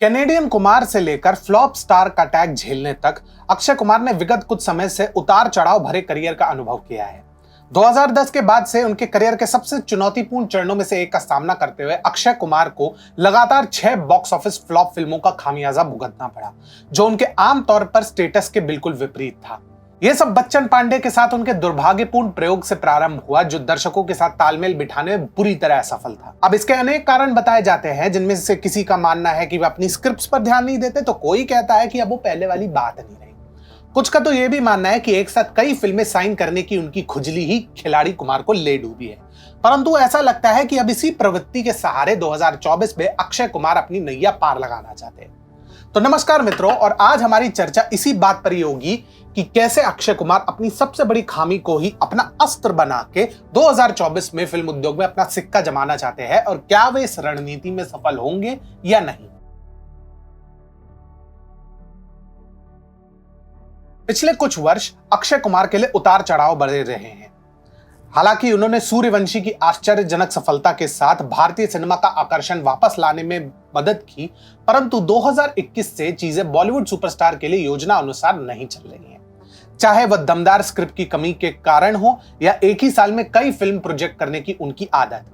Canadian Kumar से लेकर flop star का टैग झेलने तक अक्षय कुमार ने विगत कुछ समय से उतार चढ़ाव भरे करियर का अनुभव किया है। 2010 के बाद से उनके करियर के सबसे चुनौतीपूर्ण चरणों में से एक का सामना करते हुए अक्षय कुमार को लगातार 6 बॉक्स ऑफिस फ्लॉप फिल्मों का खामियाजा भुगतना पड़ा, जो उनके आम तौर पर स्टेटस के बिल्कुल विपरीत था। यह सब बच्चन पांडे के साथ उनके दुर्भाग्यपूर्ण प्रयोग से प्रारंभ हुआ, जो दर्शकों के साथ तालमेल बिठाने में बुरी तरह असफल था। अब इसके अनेक कारण बताए जाते हैं, जिनमें से किसी का मानना है कि वे अपनी स्क्रिप्ट्स पर ध्यान नहीं देते, तो कोई कहता है कि अब वो पहले वाली बात नहीं रही। कुछ का तो यह भी मानना है कि एक साथ कई फिल्में साइन करने की उनकी खुजली ही खिलाड़ी कुमार को ले डूबी है। परंतु ऐसा लगता है कि अब इसी प्रवृत्ति के सहारे 2024 में अक्षय कुमार अपनी नैया पार लगाना चाहते हैं। तो नमस्कार मित्रों, और आज हमारी चर्चा इसी बात पर ही होगी कि कैसे अक्षय कुमार अपनी सबसे बड़ी खामी को ही अपना अस्त्र बना के 2024 में फिल्म उद्योग में अपना सिक्का जमाना चाहते हैं, और क्या वे इस रणनीति में सफल होंगे या नहीं। पिछले कुछ वर्ष अक्षय कुमार के लिए उतार चढ़ाव बढ़े रहे हैं। हालांकि उन्होंने सूर्यवंशी की आश्चर्यजनक सफलता के साथ भारतीय सिनेमा का आकर्षण वापस लाने में मदद की, परंतु 2021 से चीजें बॉलीवुड सुपरस्टार के लिए योजना अनुसार नहीं चल रही हैं। चाहे वह दमदार स्क्रिप्ट की कमी के कारण हो या एक ही साल में कई फिल्म प्रोजेक्ट करने की उनकी आदत,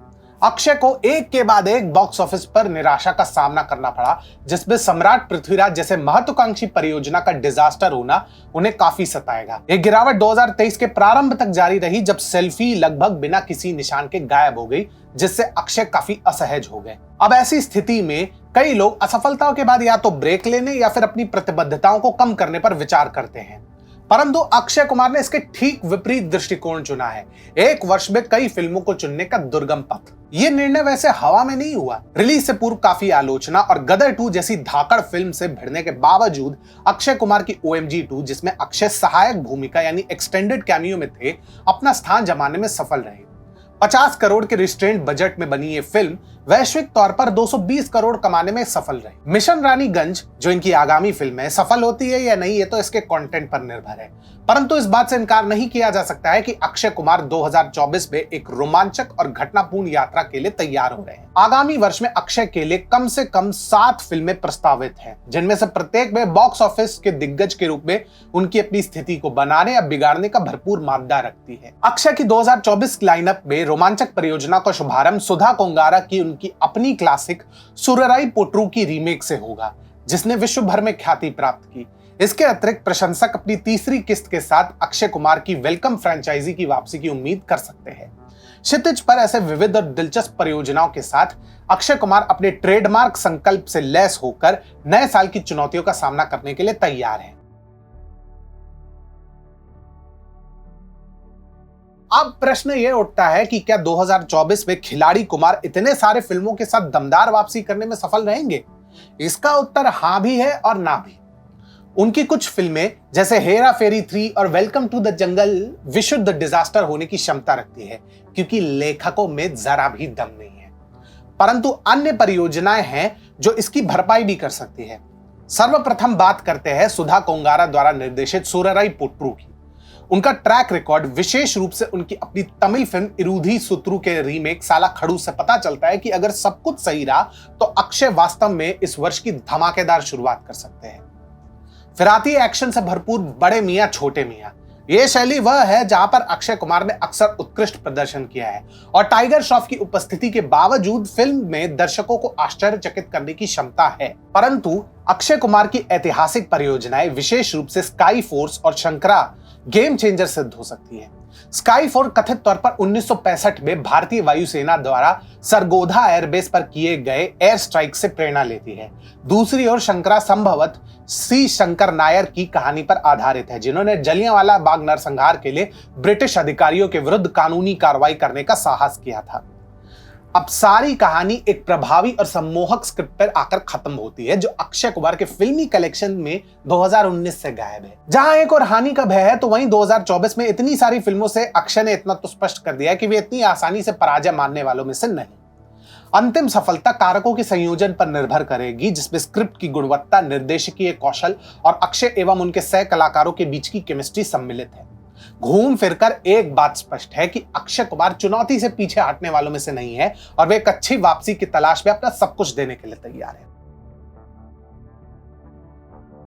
अक्षय को एक के बाद एक बॉक्स ऑफिस पर निराशा का सामना करना पड़ा, जिसमें सम्राट पृथ्वीराज जैसे महत्वाकांक्षी परियोजना का डिजास्टर होना उन्हें काफी सताएगा। यह गिरावट 2023 के प्रारंभ तक जारी रही, जब सेल्फी लगभग बिना किसी निशान के गायब हो गई, जिससे अक्षय काफी असहज हो गए। अब ऐसी स्थिति में कई लोग असफलताओं के बाद या तो ब्रेक लेने या फिर अपनी प्रतिबद्धताओं को कम करने पर विचार करते हैं, परंतु अक्षय कुमार ने इसके ठीक विपरीत दृष्टिकोण चुना है। एक वर्ष में कई फिल्मों को चुनने का दुर्गम पथ। यह निर्णय वैसे हवा में नहीं हुआ। रिलीज से पूर्व काफी आलोचना और गदर 2 जैसी धाकड़ फिल्म से भिड़ने के बावजूद अक्षय कुमार की OMG 2, जिसमें अक्षय सहायक भूमिका यानी एक्सटेंडेड कैमियो में थे, अपना स्थान जमाने में सफल रहे। 50 करोड़ के रिस्ट्रेंट बजट में बनी ये फिल्म वैश्विक तौर पर 220 करोड़ कमाने में सफल रही। मिशन रानीगंज, जो इनकी आगामी फिल्म है, सफल होती है या नहीं, ये तो इसके कंटेंट पर निर्भर है, परंतु इस बात से इनकार नहीं किया जा सकता है कि अक्षय कुमार 2024 में एक रोमांचक और घटनापूर्ण यात्रा के लिए तैयार हो रहे हैं। आगामी वर्ष में अक्षय के लिए कम से कम 7 फिल्में प्रस्तावित हैं, जिनमें से प्रत्येक में बॉक्स ऑफिस के दिग्गज के रूप में उनकी अपनी स्थिति को बनाने या बिगाड़ने का भरपूर मादा रखती है। अक्षय की 2024 लाइनअप में रोमांचक परियोजना का शुभारंभ सुधा कोंगारा की उनकी अपनी क्लासिक सुरराई पोट्रू की रीमेक से होगा, जिसने विश्व भर में ख्याति प्राप्त की। इसके अतिरिक्त प्रशंसक अपनी तीसरी किस्त के साथ अक्षय कुमार की वेलकम फ्रेंचाइजी की वापसी की उम्मीद कर सकते हैं। क्षितिज पर ऐसे विविध और दिलचस्प परियोजनाओं के साथ अक्षय कुमार अपने ट्रेडमार्क संकल्प से लैस होकर नए साल की चुनौतियों का सामना करने के लिए तैयार हैं। अब प्रश्न यह उठता है कि क्या 2024 में खिलाड़ी कुमार इतने सारे फिल्मों के साथ दमदार वापसी करने में सफल रहेंगे? इसका उत्तर हां भी है और ना भी। उनकी कुछ फिल्में जैसे हेरा फेरी 3 और वेलकम टू द जंगल विशुद्ध डिजास्टर होने की क्षमता रखती है, क्योंकि लेखकों में जरा भी दम नहीं है, परंतु अन्य परियोजनाएं हैं जो इसकी भरपाई भी कर सकती है। सर्वप्रथम बात करते हैं सुधा कोंगारा द्वारा निर्देशित सुरराई पोट्रू की। उनका ट्रैक रिकॉर्ड, विशेष रूप से उनकी अपनी तमिल फिल्म इरुधी सुत्रु के रीमेक साला खड़ू से पता चलता है कि अगर सब कुछ सही रहा तो अक्षय वास्तव में इस वर्ष की धमाकेदार शुरुआत कर सकते हैं। फिराती एक्शन से भरपूर बड़े मियां छोटे मियां, यह शैली वह है जहां पर अक्षय कुमार ने अक्सर उत्कृष्ट प्रदर्शन किया है, और टाइगर श्रॉफ की उपस्थिति के बावजूद फिल्म में दर्शकों को आश्चर्यचकित करने की क्षमता है। परंतु अक्षय कुमार की ऐतिहासिक परियोजनाएं, विशेष रूप से स्काई फोर्स और शंकरा, गेम चेंजर सिद्ध हो सकती है। स्काई फोर्स कथित तौर पर 1965 में भारतीय वायुसेना द्वारा सरगोधा एयरबेस पर किए गए एयर स्ट्राइक से प्रेरणा लेती है। दूसरी ओर शंकरा संभवत सी शंकर नायर की कहानी पर आधारित है, जिन्होंने जलियांवाला बाग नरसंहार के लिए ब्रिटिश अधिकारियों के विरुद्ध कानूनी कार्रवाई करने का साहस किया था। अब सारी कहानी एक प्रभावी और सम्मोहक स्क्रिप्ट पर आकर खत्म होती है, जो अक्षय कुमार के फिल्मी कलेक्शन में 2019 से गायब है। जहां एक और हानि का भय है, तो वहीं 2024 में इतनी सारी फिल्मों से अक्षय ने इतना तो स्पष्ट कर दिया कि वे इतनी आसानी से पराजय मानने वालों में से नहीं। अंतिम सफलता कारकों के संयोजन पर निर्भर करेगी, जिसमें स्क्रिप्ट की गुणवत्ता, निर्देशकीय कौशल और अक्षय एवं उनके सह कलाकारों के बीच की केमिस्ट्री सम्मिलित है। घूम फिरकर एक बात स्पष्ट है कि अक्षय कुमार चुनौती से पीछे हटने वालों में से नहीं है, और वे एक अच्छी वापसी की तलाश में अपना सब कुछ देने के लिए तैयार है।